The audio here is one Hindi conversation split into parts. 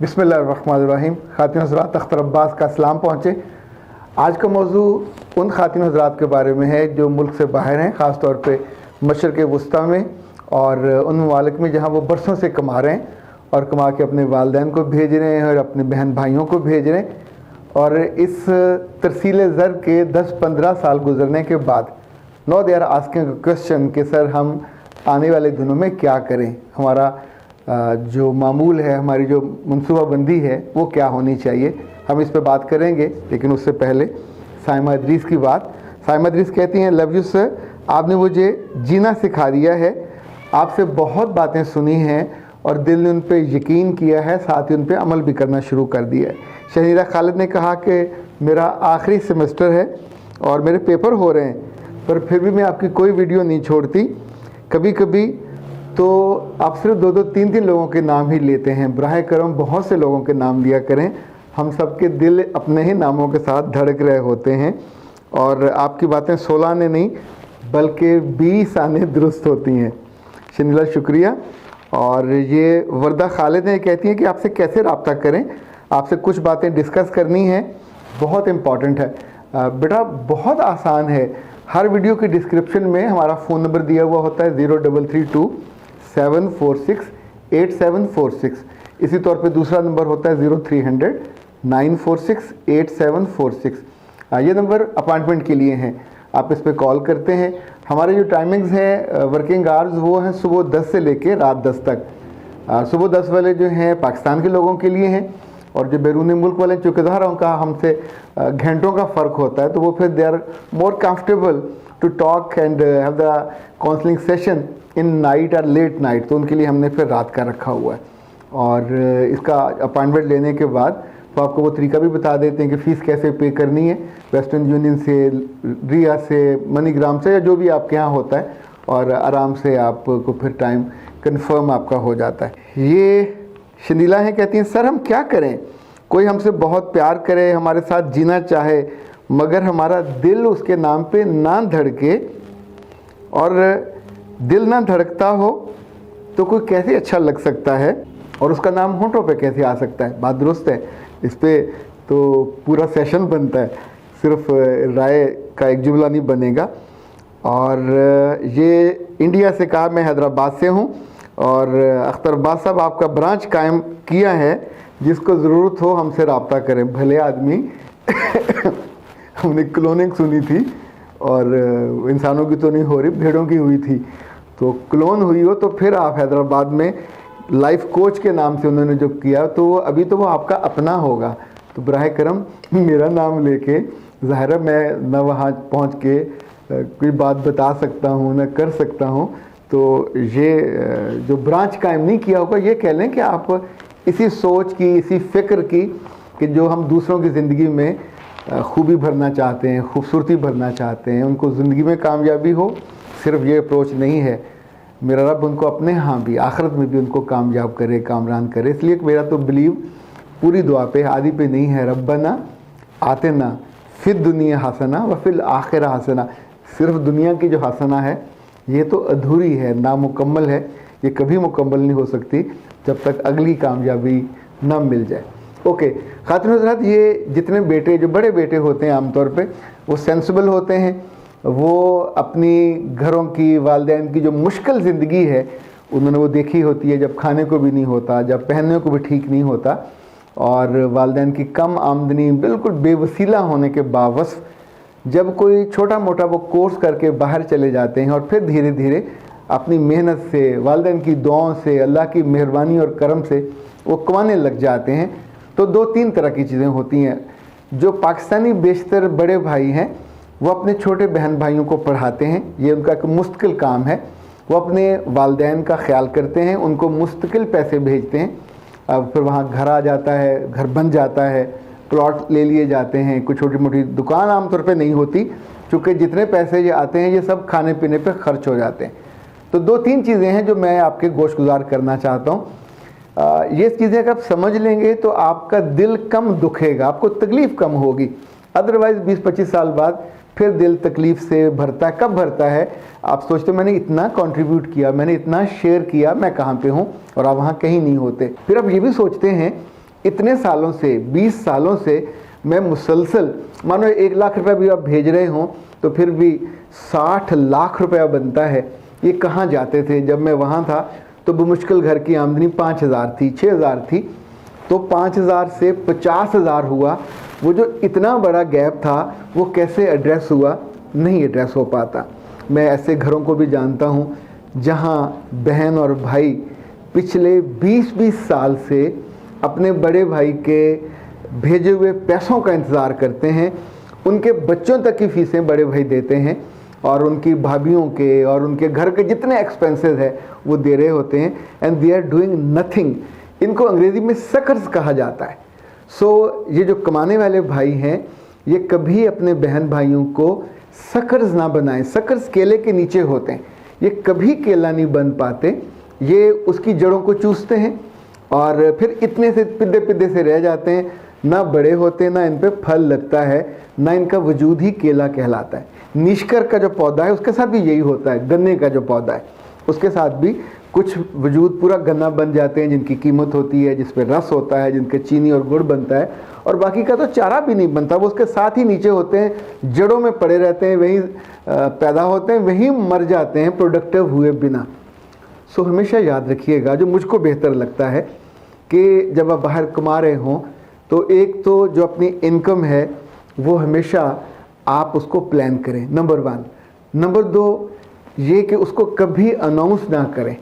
बिस्मिल्लाहिर्रहमानिर्रहीम। ख़ातिन हज़रात, अख्तर अब्बास का सलाम पहुँचे। आज का मौजू उन ख़ातिन हज़रात के बारे में है जो मुल्क से बाहर हैं, ख़ास तौर पे मशरक़ वस्ता में और उन ममालिक में जहाँ वो बरसों से कमा रहे हैं और कमा के अपने वालिदैन को भेज रहे हैं और अपने बहन भाइयों को भेज रहे हैं। और इस तरसील ज़र के 10-15 साल गुजरने के बाद no they are asking question कि सर हम आने वाले दिनों में क्या करें, हमारा जो मामूल है, हमारी जो मनसूबाबंदी है वो क्या होनी चाहिए। हम इस पे बात करेंगे, लेकिन उससे पहले साइमा इदरीस की बात। साइमा इदरीस कहती हैं, लव यू सर, आपने मुझे जीना सिखा दिया है। आपसे बहुत बातें सुनी हैं और दिल ने उन पे यकीन किया है, साथ ही उन पे अमल भी करना शुरू कर दिया है। शहीदा खालिद ने कहा कि मेरा आखिरी सेमेस्टर है और मेरे पेपर हो रहे हैं, पर फिर भी मैं आपकी कोई वीडियो नहीं छोड़ती। कभी कभी तो आप सिर्फ 2-3 लोगों के नाम ही लेते हैं। बराए करम बहुत से लोगों के नाम लिया करें, हम सबके दिल अपने ही नामों के साथ धड़क रहे होते हैं। और आपकी बातें 16 आने नहीं बल्कि 20 आने दुरुस्त होती हैं। शनीला शुक्रिया। और ये वर्दा खालिद ने कहती हैं कि आपसे कैसे रब्ता करें, आपसे कुछ बातें डिस्कस करनी है, बहुत इम्पॉर्टेंट है। बेटा बहुत आसान है, हर वीडियो की डिस्क्रिप्शन में हमारा फ़ोन नंबर दिया हुआ होता है 0332-746-8746। इसी तौर पे दूसरा नंबर होता है 0300-946-8746। ये नंबर अपॉइंटमेंट के लिए हैं, आप इस पे कॉल करते हैं। हमारे जो टाइमिंग्स हैं वर्किंग आवर्स वो हैं सुबह 10 से लेके रात 10 तक। सुबह 10 वाले जो हैं पाकिस्तान के लोगों के लिए हैं, और जो बैरूनी मुल्क वाले चूँकि ज़ाहिर उनका हमसे घंटों का फ़र्क होता है, तो वो फिर they are more comfortable to talk and have the counselling session in night और लेट नाइट, तो उनके लिए हमने फिर रात का रखा हुआ है। और इसका अपॉइंटमेंट लेने के बाद तो आपको वो तरीका भी बता देते हैं कि फ़ीस कैसे पे करनी है, वेस्टर्न यूनियन से, रिया से, मनीग्राम से, या जो भी आपके यहाँ होता है, और आराम से आपको फिर टाइम कंफर्म आपका हो जाता है। ये शनीला हैं, कहती हैं सर हम क्या करें, कोई हमसे बहुत प्यार करे, हमारे साथ जीना चाहे, मगर हमारा दिल उसके नाम पे ना धड़के, और दिल ना धड़कता हो तो कोई कैसे अच्छा लग सकता है और उसका नाम होंठों पे कैसे आ सकता है। बात दुरुस्त है, इस पे तो पूरा सेशन बनता है, सिर्फ राय का एक जुमला नहीं बनेगा। और ये इंडिया से कहा, मैं हैदराबाद से हूँ, और अख्तर अब्बास साहब आपका ब्रांच कायम किया है, जिसको ज़रूरत हो हमसे रब्ता करें। भले आदमी हमने क्लोनिंग सुनी थी, और इंसानों की तो नहीं हो रही, भेड़ों की हुई थी, तो क्लोन हुई हो तो फिर आप हैदराबाद में लाइफ कोच के नाम से उन्होंने जो किया, तो अभी तो वो आपका अपना होगा। तो बराए करम मेरा नाम लेके, ज़ाहिर है मैं न वहाँ पहुँच के कोई बात बता सकता हूँ न कर सकता हूँ, तो ये जो ब्रांच कायम नहीं किया होगा, ये कह लें कि आप इसी सोच की, इसी फ़िक्र की कि जो हम दूसरों की ज़िंदगी में खूबी भरना चाहते हैं, खूबसूरती भरना चाहते हैं, उनको ज़िंदगी में कामयाबी हो, सिर्फ ये अप्रोच नहीं है। मेरा रब उनको अपने यहाँ भी आखिरत में भी उनको कामयाब करे, कामरान करे। इसलिए मेरा तो बिलीव पूरी दुआ पे, आदि पे नहीं है। रब्बना आतिना फिद दुनिया हसना व फिल आखिरा हसना। सिर्फ दुनिया की जो हसना है ये तो अधूरी है, नामुकम्मल है, ये कभी मुकम्मल नहीं हो सकती जब तक अगली कामयाबी न मिल जाए। ओके ख़ातिन हज़रात, ये जितने बेटे, जो बड़े बेटे होते हैं आमतौर पे, वो सेंसिबल होते हैं, वो अपनी घरों की, वालिदैन की जो मुश्किल ज़िंदगी है उन्होंने वो देखी होती है, जब खाने को भी नहीं होता, जब पहनने को भी ठीक नहीं होता, और वालिदैन की कम आमदनी, बिल्कुल बेवसीला होने के बावजूद जब कोई छोटा मोटा वो कोर्स करके बाहर चले जाते हैं और फिर धीरे धीरे अपनी मेहनत से, वालिदैन की दुआओं से, अल्लाह की मेहरबानी और करम से वो कमाने लग जाते हैं, तो 2-3 तरह की चीज़ें होती हैं। जो पाकिस्तानी बेशतर बड़े भाई हैं वो अपने छोटे बहन भाइयों को पढ़ाते हैं, ये उनका एक मुस्तकिल काम है। वो अपने वालिदैन का ख्याल करते हैं, उनको मुस्तकिल पैसे भेजते हैं, अब फिर वहाँ घर आ जाता है, घर बन जाता है, प्लॉट ले लिए जाते हैं, कुछ छोटी मोटी दुकान आमतौर पे नहीं होती, क्योंकि जितने पैसे ये आते हैं ये सब खाने पीने पे खर्च हो जाते हैं। तो 2-3 चीज़ें हैं जो मैं आपके गोशगुजार करना चाहता हूँ। ये चीज़ें अगर आप समझ लेंगे तो आपका दिल कम दुखेगा, आपको तकलीफ़ कम होगी। अदरवाइज़ 20-25 साल बाद फिर दिल तकलीफ़ से भरता है। कब भरता है? आप सोचते मैंने इतना कंट्रीब्यूट किया, मैंने इतना शेयर किया, मैं कहाँ पे हूँ, और आप वहाँ कहीं नहीं होते। फिर आप ये भी सोचते हैं इतने सालों से, 20 सालों से मैं मुसलसल, मानो 1 लाख रुपया भी आप भेज रहे हों तो फिर भी 60 लाख रुपया बनता है। ये कहाँ जाते थे? जब मैं वहाँ था तो बमुश्किल घर की आमदनी 5,000 थी, 6,000 थी, तो 5,000 से 50,000 हुआ। वो जो इतना बड़ा गैप था वो कैसे एड्रेस हुआ? नहीं एड्रेस हो पाता। मैं ऐसे घरों को भी जानता हूँ जहाँ बहन और भाई पिछले 20-20 साल से अपने बड़े भाई के भेजे हुए पैसों का इंतज़ार करते हैं। उनके बच्चों तक की फ़ीसें बड़े भाई देते हैं और उनकी भाभीयों के और उनके घर के जितने एक्सपेंसेस है वो दे रहे होते हैं, and they are doing nothing. इनको अंग्रेज़ी में सकर्स कहा जाता है। सो ये जो कमाने वाले भाई हैं ये कभी अपने बहन भाइयों को सकर्स ना बनाएं। सकर्स केले के नीचे होते हैं, ये कभी केला नहीं बन पाते, ये उसकी जड़ों को चूसते हैं और फिर इतने से पिद्दे पिद्दे से रह जाते हैं, ना बड़े होते, ना इन पे फल लगता है, ना इनका वजूद ही केला कहलाता है। निष्कर का जो पौधा है उसके साथ भी यही होता है, गन्ने का जो पौधा है उसके साथ भी कुछ वजूद पूरा गन्ना बन जाते हैं जिनकी कीमत होती है, जिस पे रस होता है, जिनके चीनी और गुड़ बनता है, और बाकी का तो चारा भी नहीं बनता, वो उसके साथ ही नीचे होते हैं, जड़ों में पड़े रहते हैं, वहीं पैदा होते हैं, वहीं मर जाते हैं प्रोडक्टिव हुए बिना। सो हमेशा याद रखिएगा, जो मुझको बेहतर लगता है कि जब आप बाहर कमा रहे हों तो एक तो जो अपनी इनकम है वो हमेशा आप उसको प्लान करें, नंबर 1। नंबर 2 ये कि उसको कभी अनाउंस ना करें।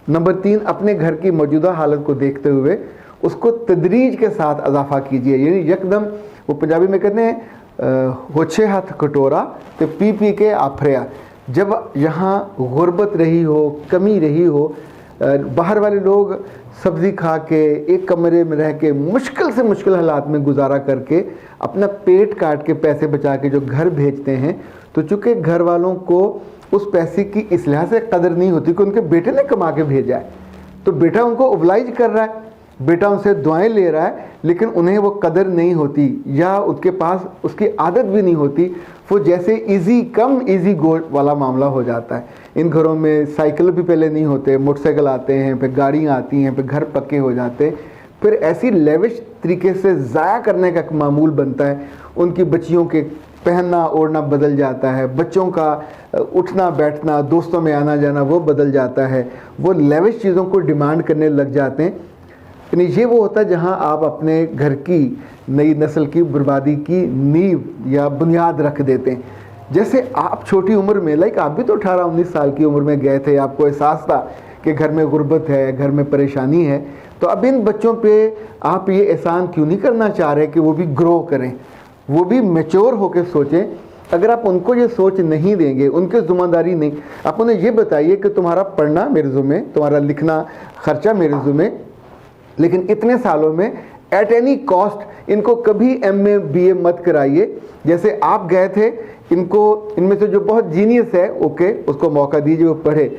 नंबर 3 अपने घर की मौजूदा हालत को देखते हुए उसको तदरीज के साथ इजाफा कीजिए, यानी यकदम, वो पंजाबी में कहते हैं होछे हाथ कटोरा तो पी पी के आफरिया। जब यहाँ गुर्बत रही हो, कमी रही हो, बाहर वाले लोग सब्ज़ी खा के एक कमरे में रह के मुश्किल से मुश्किल हालात में गुजारा करके अपना पेट काट के पैसे बचा के जो घर भेजते हैं, तो चूँकि घर वालों को उस पैसे की इस लिहाज से कदर नहीं होती कि उनके बेटे ने कमा के भेजा है, तो बेटा उनको ओबलाइज कर रहा है, बेटा उनसे दुआएं ले रहा है, लेकिन उन्हें वो कदर नहीं होती या उनके पास उसकी आदत भी नहीं होती। वो जैसे इजी कम इजी गो वाला मामला हो जाता है। इन घरों में साइकिल भी पहले नहीं होते, मोटरसाइकिल आते हैं, फिर गाड़ियाँ आती हैं, फिर घर पक्के हो जाते हैं, फिर ऐसी लेविश तरीके से ज़ाया करने का मामूल बनता है। उनकी बच्चियों के पहनना ओढ़ना बदल जाता है, बच्चों का उठना बैठना, दोस्तों में आना जाना वो बदल जाता है, वो लेविश चीज़ों को डिमांड करने लग जाते हैं। यानी ये वो होता है जहाँ आप अपने घर की नई नस्ल की बर्बादी की नींव या बुनियाद रख देते हैं। जैसे आप छोटी उम्र में, लाइक आप भी तो 18-19 साल की उम्र में गए थे, आपको एहसास था कि घर में गुर्बत है, घर में परेशानी है, तो अब इन बच्चों पे आप ये एहसान क्यों नहीं करना चाह रहे कि वो भी ग्रो करें, वो भी मैच्योर होकर सोचें। अगर आप उनको ये सोच नहीं देंगे, उनकी ज़िम्मेदारी नहीं, आप उन्हें ये बताइए कि तुम्हारा पढ़ना मेरे ज़िम्मे, तुम्हारा लिखना खर्चा मेरे ज़िम्मे, लेकिन इतने सालों में एट एनी कॉस्ट इनको कभी MA BA मत कराइए। जैसे आप गए थे, इनको इनमें से जो बहुत जीनियस है ओके उसको मौका दीजिए, वो पढ़े।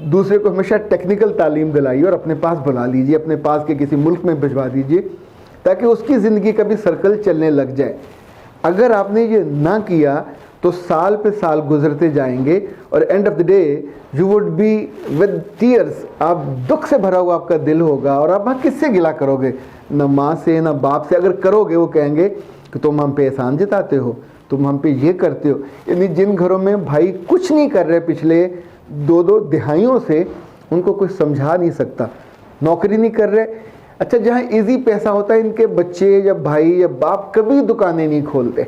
दूसरे को हमेशा टेक्निकल तालीम दिलाइए और अपने पास बुला लीजिए, अपने पास के किसी मुल्क में भिजवा दीजिए ताकि उसकी ज़िंदगी का भी सर्कल चलने लग जाए। अगर आपने ये ना किया तो साल पे साल गुजरते जाएंगे और and of the day you would be with tears, आप दुख से भरा हुआ आपका दिल होगा और आप किससे गिला करोगे? न माँ से ना बाप से। अगर करोगे वो कहेंगे कि तुम हम पे एहसान जताते हो, तुम हम पे ये करते हो। यानी जिन घरों में भाई कुछ नहीं कर रहे पिछले 2-2 दिहाइयों से, उनको कुछ समझा नहीं सकता, नौकरी नहीं कर रहे। अच्छा, जहाँ इजी पैसा होता है, इनके बच्चे या भाई या बाप कभी दुकानें नहीं खोलते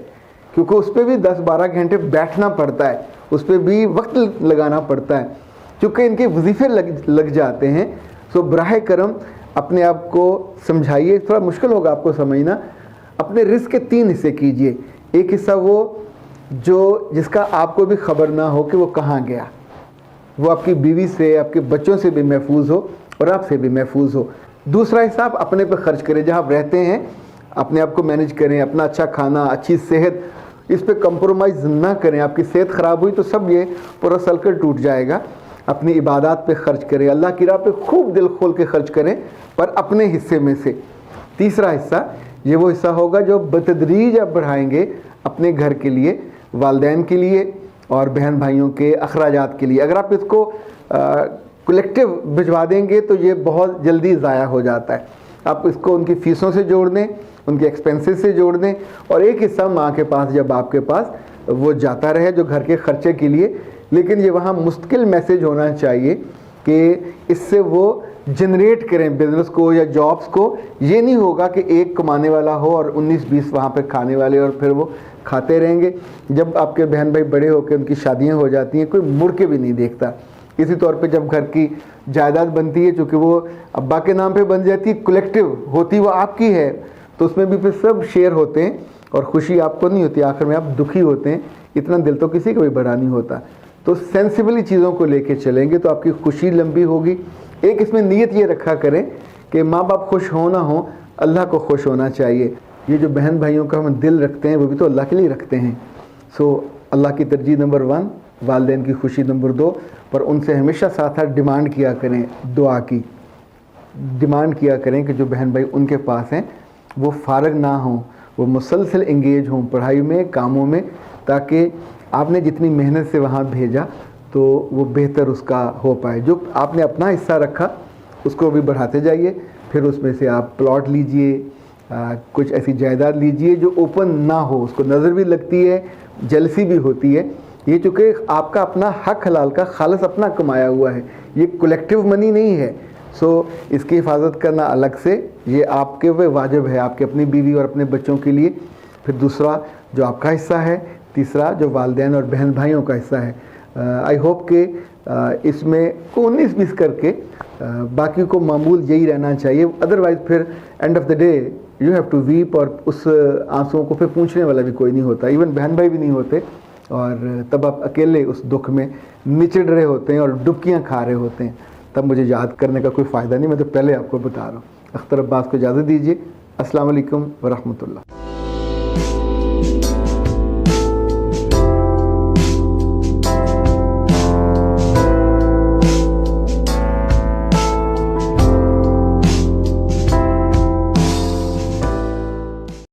क्योंकि उस पर भी 10-12 घंटे बैठना पड़ता है, उस पर भी वक्त लगाना पड़ता है, क्योंकि इनके वजीफे लग जाते हैं। सो बराह करम अपने आप को समझाइए, थोड़ा मुश्किल होगा आपको समझना। अपने रिस्क के 3 हिस्से कीजिए। एक हिस्सा वो जो जिसका आपको भी खबर ना हो कि वो कहाँ गया, वो आपकी बीवी से, आपके बच्चों से भी महफूज हो और आपसे भी महफूज हो। दूसरा हिस्सा आप अपने पे खर्च करें, जहाँ आप रहते हैं अपने आप को मैनेज करें, अपना अच्छा खाना, अच्छी सेहत, इस पे कंप्रोमाइज़ ना करें। आपकी सेहत ख़राब हुई तो सब ये पूरा सर्कल टूट जाएगा। अपनी इबादत पे खर्च करें, अल्लाह की राह पे खूब दिल खोल के खर्च करें, पर अपने हिस्से में से। तीसरा हिस्सा ये वो हिस्सा होगा जो बतदरीज आप बढ़ाएंगे अपने घर के लिए, वालिदैन के लिए और बहन भाइयों के अखराजात के लिए। अगर आप इसको कलेक्टिव भिजवा देंगे तो ये बहुत जल्दी ज़ाया हो जाता है। आप इसको उनकी फ़ीसों से जोड़ दें, उनके एक्सपेंसेस से जोड़ दें, और एक हिस्सा माँ के पास जब आपके पास वो जाता रहे जो घर के खर्चे के लिए। लेकिन ये वहाँ मुश्किल मैसेज होना चाहिए कि इससे वो जनरेट करें बिज़नेस को या जॉब्स को। ये नहीं होगा कि एक कमाने वाला हो और 19-20 वहाँ पे खाने वाले, और फिर वो खाते रहेंगे। जब आपके बहन भाई बड़े होकर उनकी शादियाँ हो जाती हैं, कोई मुड़ के भी नहीं देखता। इसी तौर पे जब घर की जायदाद बनती है, चूँकि वो अब्बा के नाम पे बन जाती है, कलेक्टिव होती वो आपकी है, तो उसमें भी फिर सब शेयर होते हैं और खुशी आपको नहीं होती, आखिर में आप दुखी होते हैं। इतना दिल तो किसी का भी बड़ा नहीं होता। तो सेंसिबली चीज़ों को लेके चलेंगे तो आपकी खुशी लंबी होगी। एक इसमें नीयत ये रखा करें कि माँ बाप खुश हो ना हो, अल्लाह को खुश होना चाहिए। ये जो बहन भाइयों का हम दिल रखते हैं वो भी तो अल्लाह के लिए रखते हैं। सो अल्लाह की तरजीह नंबर 1, वालिदैन की खुशी नंबर 2, पर उनसे हमेशा साथ साथ डिमांड किया करें, दुआ की डिमांड किया करें कि जो बहन भाई उनके पास हैं वो फारग ना हों, वो मुसलसल इंगेज हों पढ़ाई में, कामों में, ताकि आपने जितनी मेहनत से वहाँ भेजा तो वो बेहतर उसका हो पाए। जो आपने अपना हिस्सा रखा उसको भी बढ़ाते जाइए। फिर उसमें से आप प्लॉट लीजिए, कुछ ऐसी जायदाद लीजिए जो ओपन ना हो, उसको नज़र भी लगती है, जेलसी भी होती है। ये चूँकि आपका अपना हक हलाल का खालिस अपना कमाया हुआ है, ये कलेक्टिव मनी नहीं है। सो इसकी हिफाजत करना अलग से ये आपके पे वाजिब है, आपके अपनी बीवी और अपने बच्चों के लिए। फिर दूसरा जो आपका हिस्सा है, तीसरा जो वालिदैन और बहन भाइयों का हिस्सा है। आई होप कि इसमें को 19-20 करके बाकी को मामूल यही रहना चाहिए। अदरवाइज़ फिर end of the day you have to weep, और उस आंसुओं को फिर पूछने वाला भी कोई नहीं होता, इवन बहन भाई भी नहीं होते, और तब आप अकेले उस दुख में निचड़ रहे होते हैं और डुबकियाँ खा रहे होते हैं। तब मुझे याद करने का कोई फ़ायदा नहीं, मैं तो पहले आपको बता रहा हूँ। अख्तर अब्बास को इजाज़त दीजिए। अस्सलाम वालेकुम व रहमतुल्लाह।